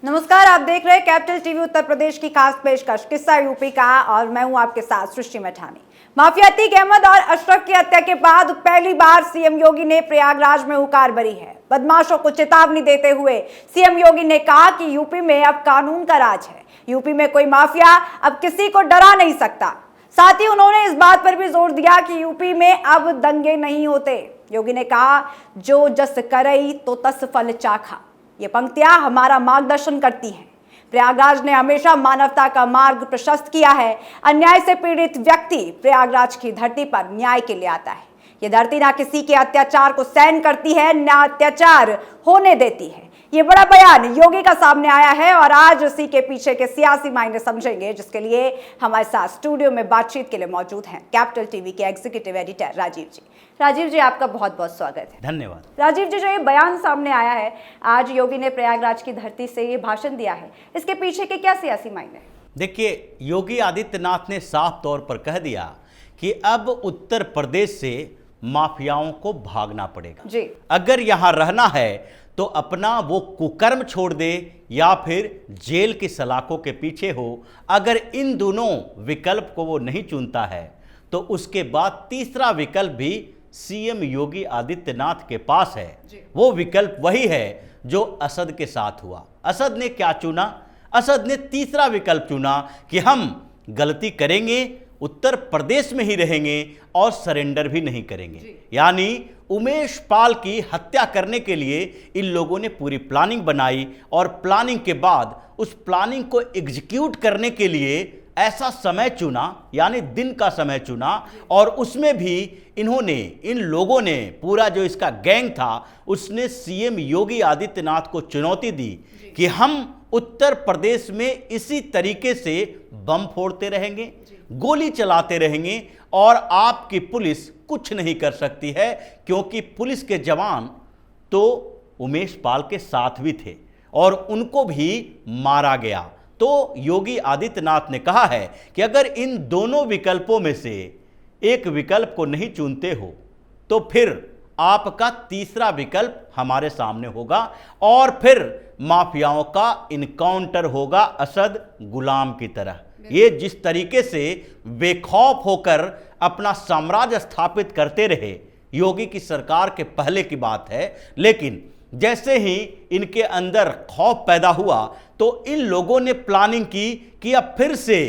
नमस्कार, आप देख रहे हैं कैपिटल टीवी उत्तर प्रदेश की खास पेशकश किस्सा यूपी का और मैं हूं आपके साथ सृष्टि मैठानी। माफिया अतीक अहमद और अशरफ की हत्या के बाद पहली बार सीएम योगी ने प्रयागराज में हुकार भरी है। बदमाशों को चेतावनी देते हुए सीएम योगी ने कहा कि यूपी में अब कानून का राज है। यूपी में कोई माफिया अब किसी को डरा नहीं सकता। साथ ही उन्होंने इस बात पर भी जोर दिया कि यूपी में अब दंगे नहीं होते। योगी ने कहा, जो जस करई तो तस फल चाखा। ये पंक्तियां हमारा मार्गदर्शन करती हैं। प्रयागराज ने हमेशा मानवता का मार्ग प्रशस्त किया है। अन्याय से पीड़ित व्यक्ति प्रयागराज की धरती पर न्याय के लिए आता है। ये धरती ना किसी के अत्याचार को सहन करती है, ना अत्याचार होने देती है। ये बड़ा बयान योगी का सामने आया है और आज उसी के पीछे के सियासी मायने समझेंगे, जिसके लिए हमारे साथ स्टूडियो में बातचीत के लिए मौजूद हैं कैपिटल टीवी के एग्जीक्यूटिव एडिटर राजीव जी। राजीव जी, आपका बहुत बहुत स्वागत है। धन्यवाद। राजीव जी, जो ये बयान सामने आया है, आज योगी ने प्रयागराज की धरती से ये भाषण दिया है, इसके पीछे के क्या सियासी मायने हैं? देखिए, योगी आदित्यनाथ ने साफ तौर पर कह दिया कि अब उत्तर प्रदेश से माफियाओं को भागना पड़ेगा जी। अगर यहां रहना है तो अपना वो कुकर्म छोड़ दे या फिर जेल की सलाखों के पीछे हो। अगर इन दोनों विकल्प को वो नहीं चुनता है तो उसके बाद तीसरा विकल्प भी सीएम योगी आदित्यनाथ के पास है। वो विकल्प वही है जो असद के साथ हुआ। असद ने क्या चुना? असद ने तीसरा विकल्प चुना कि हम गलती करेंगे, उत्तर प्रदेश में ही रहेंगे और सरेंडर भी नहीं करेंगे। यानी उमेश पाल की हत्या करने के लिए इन लोगों ने पूरी प्लानिंग बनाई और प्लानिंग के बाद उस प्लानिंग को एग्जीक्यूट करने के लिए ऐसा समय चुना, यानी दिन का समय चुना। और उसमें भी इन लोगों ने पूरा जो इसका गैंग था उसने सीएम योगी आदित्यनाथ को चुनौती दी कि हम उत्तर प्रदेश में इसी तरीके से बम फोड़ते रहेंगे, गोली चलाते रहेंगे और आपकी पुलिस कुछ नहीं कर सकती है, क्योंकि पुलिस के जवान तो उमेश पाल के साथ भी थे और उनको भी मारा गया। तो योगी आदित्यनाथ ने कहा है कि अगर इन दोनों विकल्पों में से एक विकल्प को नहीं चुनते हो तो फिर आपका तीसरा विकल्प हमारे सामने होगा और फिर माफियाओं का इनकाउंटर होगा असद गुलाम की तरह। ये जिस तरीके से बेखौफ होकर अपना साम्राज्य स्थापित करते रहे योगी की सरकार के पहले की बात है, लेकिन जैसे ही इनके अंदर खौफ पैदा हुआ तो इन लोगों ने प्लानिंग की कि अब फिर से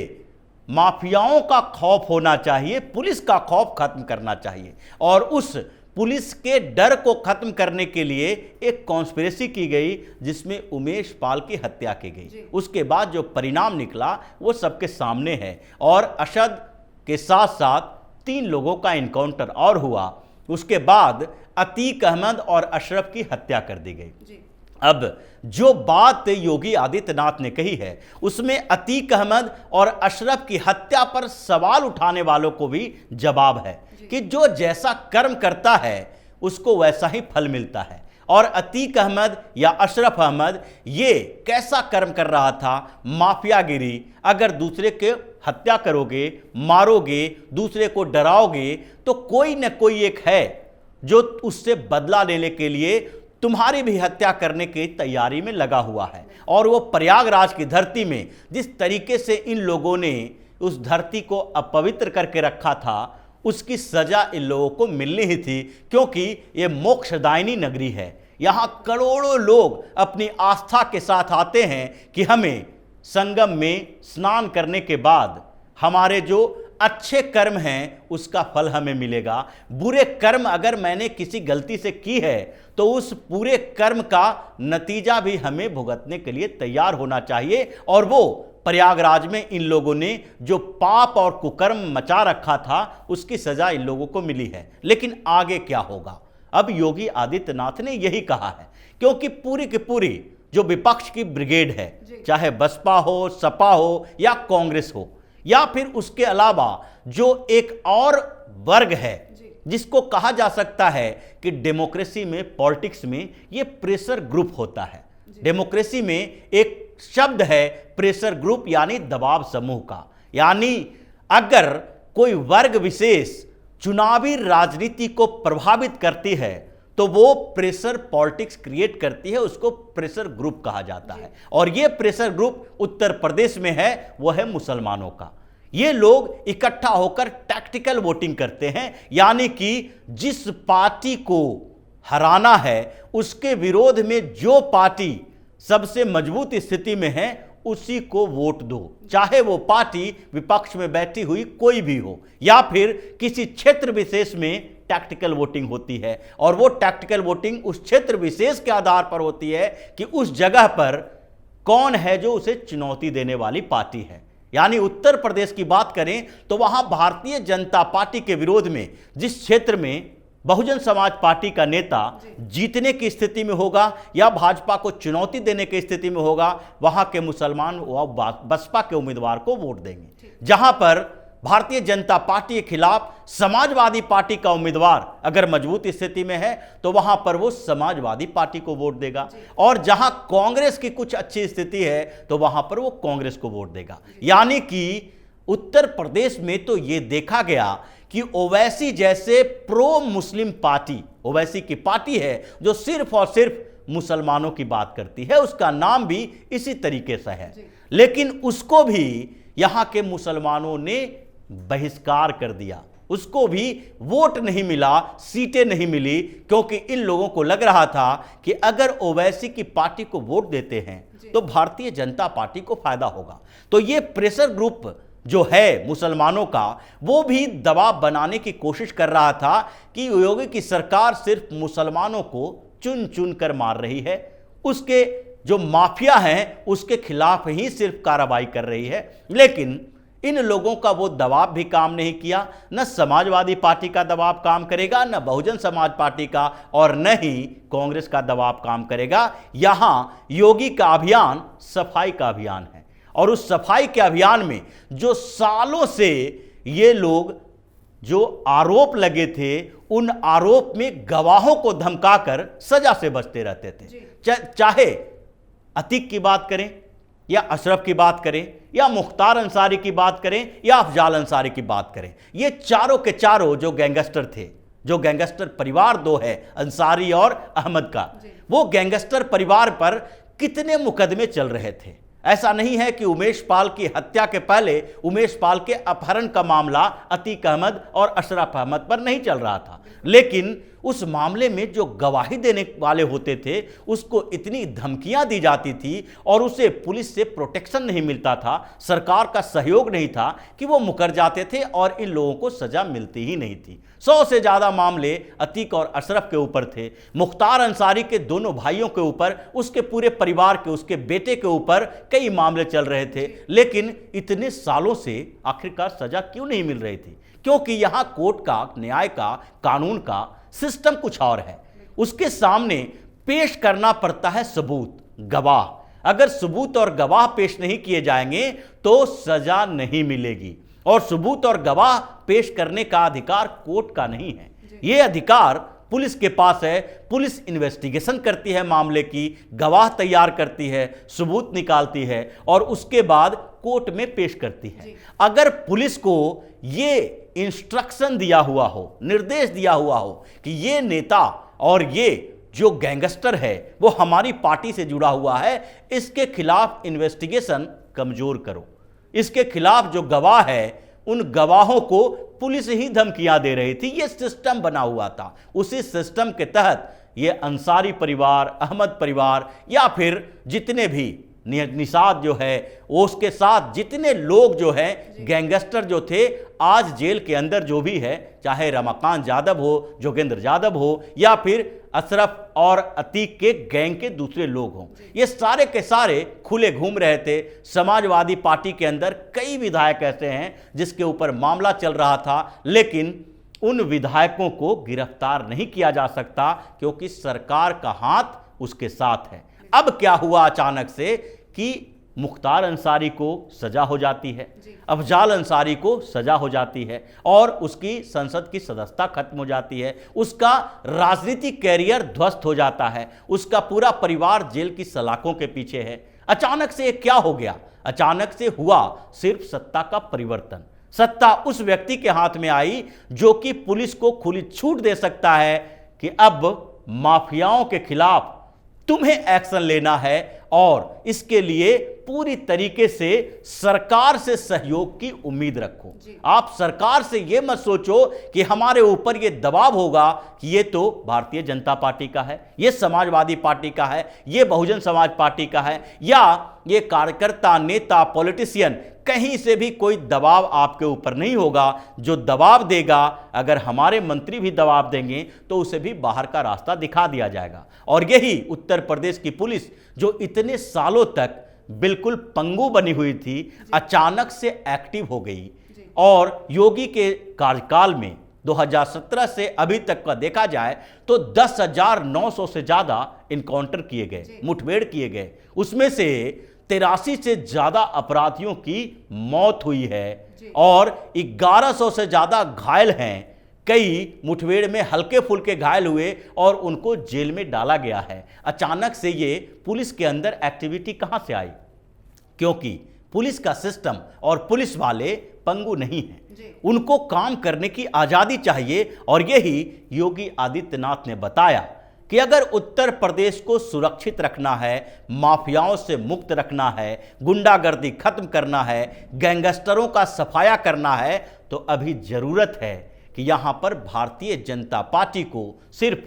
माफियाओं का खौफ होना चाहिए, पुलिस का खौफ खत्म करना चाहिए। और उस पुलिस के डर को खत्म करने के लिए एक कॉन्स्पिरेसी की गई जिसमें उमेश पाल की हत्या की गई। उसके बाद जो परिणाम निकला वो सबके सामने है और असद के साथ साथ 3 लोगों का इनकाउंटर और हुआ। उसके बाद अतीक अहमद और अशरफ की हत्या कर दी गई। अब जो बात योगी आदित्यनाथ ने कही है उसमें अतीक अहमद और अशरफ की हत्या पर सवाल उठाने वालों को भी जवाब है कि जो जैसा कर्म करता है उसको वैसा ही फल मिलता है। और अतीक अहमद या अशरफ अहमद ये कैसा कर्म कर रहा था? माफियागिरी। अगर दूसरे के हत्या करोगे, मारोगे, दूसरे को डराओगे तो कोई न कोई एक है जो उससे बदला लेने के लिए तुम्हारी भी हत्या करने की तैयारी में लगा हुआ है। और वो प्रयागराज की धरती में जिस तरीके से इन लोगों ने उस धरती को अपवित्र करके रखा था उसकी सजा इन लोगों को मिलनी ही थी, क्योंकि ये मोक्षदायिनी नगरी है। यहाँ करोड़ों लोग अपनी आस्था के साथ आते हैं कि हमें संगम में स्नान करने के बाद हमारे जो अच्छे कर्म हैं उसका फल हमें मिलेगा। बुरे कर्म अगर मैंने किसी गलती से की है तो उस पूरे कर्म का नतीजा भी हमें भुगतने के लिए तैयार होना चाहिए। और वो प्रयागराज में इन लोगों ने जो पाप और कुकर्म मचा रखा था उसकी सजा इन लोगों को मिली है। लेकिन आगे क्या होगा? अब योगी आदित्यनाथ ने यही कहा है, क्योंकि पूरी की पूरी जो विपक्ष की ब्रिगेड है, चाहे बसपा हो, सपा हो या कांग्रेस हो, या फिर उसके अलावा जो एक और वर्ग है जिसको कहा जा सकता है कि डेमोक्रेसी में, पॉलिटिक्स में ये प्रेशर ग्रुप होता है। डेमोक्रेसी में एक शब्द है प्रेशर ग्रुप, यानी दबाव समूह का। यानी अगर कोई वर्ग विशेष चुनावी राजनीति को प्रभावित करती है तो वो प्रेशर पॉलिटिक्स क्रिएट करती है, उसको प्रेशर ग्रुप कहा जाता है। और ये प्रेशर ग्रुप उत्तर प्रदेश में है, वो है मुसलमानों का। ये लोग इकट्ठा होकर टैक्टिकल वोटिंग करते हैं, यानी कि जिस पार्टी को हराना है उसके विरोध में जो पार्टी सबसे मजबूत स्थिति में है उसी को वोट दो, चाहे वो पार्टी विपक्ष में बैठी हुई कोई भी हो, या फिर किसी क्षेत्र विशेष में टैक्टिकल वोटिंग होती है। और वो टैक्टिकल वोटिंग उस क्षेत्र विशेष के आधार पर होती है कि उस जगह पर कौन है जो उसे चुनौती देने वाली पार्टी है। यानी उत्तर प्रदेश की बात करें तो वहां भारतीय जनता पार्टी के विरोध में जिस क्षेत्र में बहुजन समाज पार्टी का नेता जीतने की स्थिति में होगा या भाजपा को चुनौती देने की स्थिति में होगा, वहां के मुसलमान बसपा के उम्मीदवार को वोट देंगे। जहां पर भारतीय जनता पार्टी के खिलाफ समाजवादी पार्टी का उम्मीदवार अगर मजबूत स्थिति में है तो वहां पर वो समाजवादी पार्टी को वोट देगा, और जहां कांग्रेस की कुछ अच्छी स्थिति है तो वहां पर वो कांग्रेस को वोट देगा। यानी कि उत्तर प्रदेश में तो ये देखा गया कि ओवैसी जैसे प्रो मुस्लिम पार्टी, ओवैसी की पार्टी है जो सिर्फ और सिर्फ मुसलमानों की बात करती है, उसका नाम भी इसी तरीके से है, लेकिन उसको भी यहां के मुसलमानों ने बहिष्कार कर दिया, उसको भी वोट नहीं मिला, सीटें नहीं मिली, क्योंकि इन लोगों को लग रहा था कि अगर ओवैसी की पार्टी को वोट देते हैं तो भारतीय जनता पार्टी को फायदा होगा। तो ये प्रेशर ग्रुप जो है मुसलमानों का, वो भी दबाव बनाने की कोशिश कर रहा था कि योगी की सरकार सिर्फ मुसलमानों को चुन चुन कर मार रही है, उसके जो माफिया हैं उसके खिलाफ ही सिर्फ कार्रवाई कर रही है। लेकिन इन लोगों का वो दबाव भी काम नहीं किया, न समाजवादी पार्टी का दबाव काम करेगा, न बहुजन समाज पार्टी का, और न ही कांग्रेस का दबाव काम करेगा। यहां योगी का अभियान सफाई का अभियान है, और उस सफाई के अभियान में जो सालों से ये लोग जो आरोप लगे थे उन आरोप में गवाहों को धमकाकर सजा से बचते रहते थे। चाहे अतीक की बात करें या अशरफ की बात करें या मुख्तार अंसारी की बात करें या अफजाल अंसारी की बात करें, ये चारों के चारों जो गैंगस्टर थे, जो गैंगस्टर परिवार दो है अंसारी और अहमद का, वो गैंगस्टर परिवार पर कितने मुकदमे चल रहे थे। ऐसा नहीं है कि उमेश पाल की हत्या के पहले उमेश पाल के अपहरण का मामला अतीक अहमद और अशरफ अहमद पर नहीं चल रहा था, लेकिन उस मामले में जो गवाही देने वाले होते थे उसको इतनी धमकियां दी जाती थी और उसे पुलिस से प्रोटेक्शन नहीं मिलता था, सरकार का सहयोग नहीं था कि वो मुकर जाते थे और इन लोगों को सजा मिलती ही नहीं थी। 100 से ज़्यादा मामले अतीक और अशरफ के ऊपर थे, मुख्तार अंसारी के दोनों भाइयों के ऊपर, उसके पूरे परिवार के, उसके बेटे के ऊपर कई मामले चल रहे थे, लेकिन इतने सालों से आखिरकार सजा क्यों नहीं मिल रही थी? क्योंकि यहां कोर्ट का, न्याय का, कानून का सिस्टम कुछ और है। उसके सामने पेश करना पड़ता है सबूत, गवाह। अगर सबूत और गवाह पेश नहीं किए जाएंगे तो सजा नहीं मिलेगी, और सबूत और गवाह पेश करने का अधिकार कोर्ट का नहीं है, यह अधिकार पुलिस के पास है। पुलिस इन्वेस्टिगेशन करती है मामले की, गवाह तैयार करती है, सबूत निकालती है और उसके बाद कोर्ट में पेश करती है। अगर पुलिस को ये इंस्ट्रक्शन दिया हुआ हो, निर्देश दिया हुआ हो कि ये नेता और ये जो गैंगस्टर है वो हमारी पार्टी से जुड़ा हुआ है, इसके खिलाफ इन्वेस्टिगेशन कमजोर करो, इसके खिलाफ जो गवाह है उन गवाहों को पुलिस ही धमकियां दे रही थी, ये सिस्टम बना हुआ था। उसी सिस्टम के तहत ये अंसारी परिवार, अहमद परिवार या फिर जितने भी निषाद जो है वो, उसके साथ जितने लोग जो हैं गैंगस्टर जो थे, आज जेल के अंदर जो भी है, चाहे रमाकांत यादव हो, जोगेंद्र यादव हो या फिर अशरफ और अतीक के गैंग के दूसरे लोग हों, ये सारे के सारे खुले घूम रहे थे। समाजवादी पार्टी के अंदर कई विधायक ऐसे हैं जिसके ऊपर मामला चल रहा था, लेकिन उन विधायकों को गिरफ्तार नहीं किया जा सकता क्योंकि सरकार का हाथ उसके साथ है। अब क्या हुआ अचानक से कि मुख्तार अंसारी को सजा हो जाती है, अफजाल अंसारी को सजा हो जाती है और उसकी संसद की सदस्यता खत्म हो जाती है, उसका राजनीतिक कैरियर ध्वस्त हो जाता है, उसका पूरा परिवार जेल की सलाखों के पीछे है। अचानक से क्या हो गया? अचानक से हुआ सिर्फ सत्ता का परिवर्तन। सत्ता उस व्यक्ति के हाथ में आई जो कि पुलिस को खुली छूट दे सकता है कि अब माफियाओं के खिलाफ तुम्हें एक्शन लेना है और इसके लिए पूरी तरीके से सरकार से सहयोग की उम्मीद रखो। आप सरकार से यह मत सोचो कि हमारे ऊपर यह दबाव होगा कि ये तो भारतीय जनता पार्टी का है, ये समाजवादी पार्टी का है, ये बहुजन समाज पार्टी का है, या ये कार्यकर्ता, नेता, पॉलिटिशियन, कहीं से भी कोई दबाव आपके ऊपर नहीं होगा। जो दबाव देगा, अगर हमारे मंत्री भी दबाव देंगे तो उसे भी बाहर का रास्ता दिखा दिया जाएगा। और यही उत्तर प्रदेश की पुलिस, जो इतने सालों तक बिल्कुल पंगु बनी हुई थी, अचानक से एक्टिव हो गई। और योगी के कार्यकाल में 2017 से अभी तक का देखा जाए तो 10,900 से ज्यादा इनकाउंटर किए गए, मुठभेड़ किए गए। उसमें से 83 से ज्यादा अपराधियों की मौत हुई है और 1100 से ज्यादा घायल हैं। कई मुठभेड़ में हल्के फुल्के घायल हुए और उनको जेल में डाला गया है। अचानक से ये पुलिस के अंदर एक्टिविटी कहां से आई? क्योंकि पुलिस का सिस्टम और पुलिस वाले पंगु नहीं हैं, उनको काम करने की आजादी चाहिए। और यही योगी आदित्यनाथ ने बताया कि अगर उत्तर प्रदेश को सुरक्षित रखना है, माफियाओं से मुक्त रखना है, गुंडागर्दी खत्म करना है, गैंगस्टरों का सफाया करना है, तो अभी जरूरत है कि यहां पर भारतीय जनता पार्टी को सिर्फ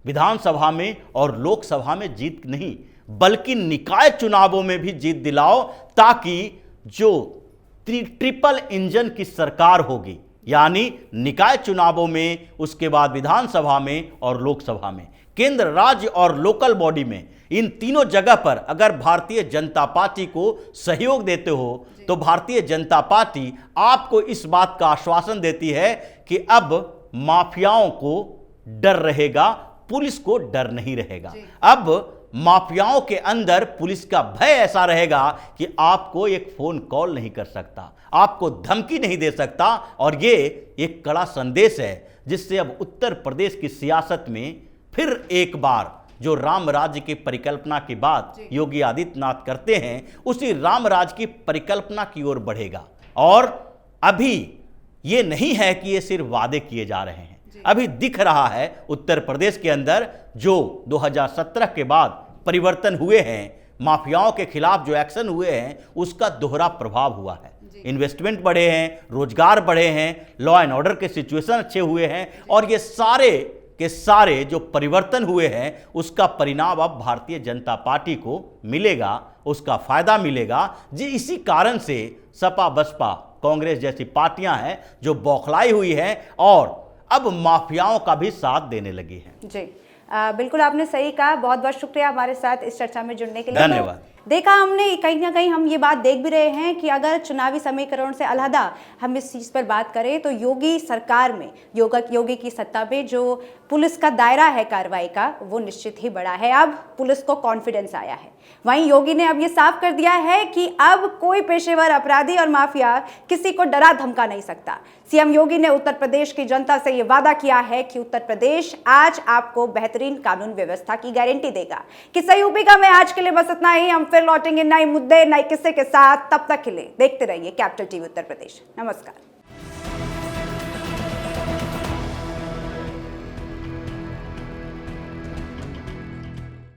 विधानसभा में और लोकसभा में जीत नहीं, बल्कि निकाय चुनावों में भी जीत दिलाओ, ताकि जो ट्रिपल इंजन की सरकार होगी, यानी निकाय चुनावों में, उसके बाद विधानसभा में और लोकसभा में, केंद्र, राज्य और लोकल बॉडी में, इन तीनों जगह पर अगर भारतीय जनता पार्टी को सहयोग देते हो तो भारतीय जनता पार्टी आपको इस बात का आश्वासन देती है कि अब माफियाओं को डर रहेगा, पुलिस को डर नहीं रहेगा। अब माफियाओं के अंदर पुलिस का भय ऐसा रहेगा कि आपको एक फोन कॉल नहीं कर सकता, आपको धमकी नहीं दे सकता। और ये एक कड़ा संदेश है जिससे अब उत्तर प्रदेश की सियासत में फिर एक बार जो राम राज्य की परिकल्पना की बात योगी आदित्यनाथ करते हैं, उसी राम राज्य की परिकल्पना की ओर बढ़ेगा। और अभी ये नहीं है कि ये सिर्फ वादे किए जा रहे हैं, अभी दिख रहा है उत्तर प्रदेश के अंदर जो 2017 के बाद परिवर्तन हुए हैं, माफियाओं के खिलाफ जो एक्शन हुए हैं, उसका दोहरा प्रभाव हुआ है। इन्वेस्टमेंट बढ़े हैं, रोजगार बढ़े हैं, लॉ एंड ऑर्डर के सिचुएशन अच्छे हुए हैं, और ये सारे के सारे जो परिवर्तन हुए हैं, उसका परिणाम अब भारतीय जनता पार्टी को मिलेगा, उसका फायदा मिलेगा। जी, इसी कारण से सपा, बसपा, कांग्रेस जैसी पार्टियां हैं जो बौखलाई हुई हैं और अब माफियाओं का भी साथ देने लगी हैं। जी, बिल्कुल आपने सही कहा। बहुत बहुत शुक्रिया हमारे साथ इस चर्चा में जुड़ने के लिए। धन्यवाद। देखा हमने, कहीं ना कहीं हम ये बात देख भी रहे हैं कि अगर चुनावी समीकरण से अलहदा हम इस चीज़ पर बात करें तो योगी सरकार में, योगी की सत्ता में जो पुलिस का दायरा है कार्रवाई का, वो निश्चित ही बड़ा है। अब पुलिस को कॉन्फिडेंस आया है। वहीं योगी ने अब ये साफ कर दिया है कि अब कोई पेशेवर अपराधी और माफिया किसी को डरा धमका नहीं सकता। सीएम योगी ने उत्तर प्रदेश की जनता से ये वादा किया है कि उत्तर प्रदेश आज आपको बेहतरीन कानून व्यवस्था की गारंटी देगा। किस्सा यूपी का मैं आज के लिए बस इतना ही। हम फिर लौटेंगे नए मुद्दे, नए किस्से के साथ। तब तक के लिए देखते रहिए कैपिटल टीवी उत्तर प्रदेश। नमस्कार।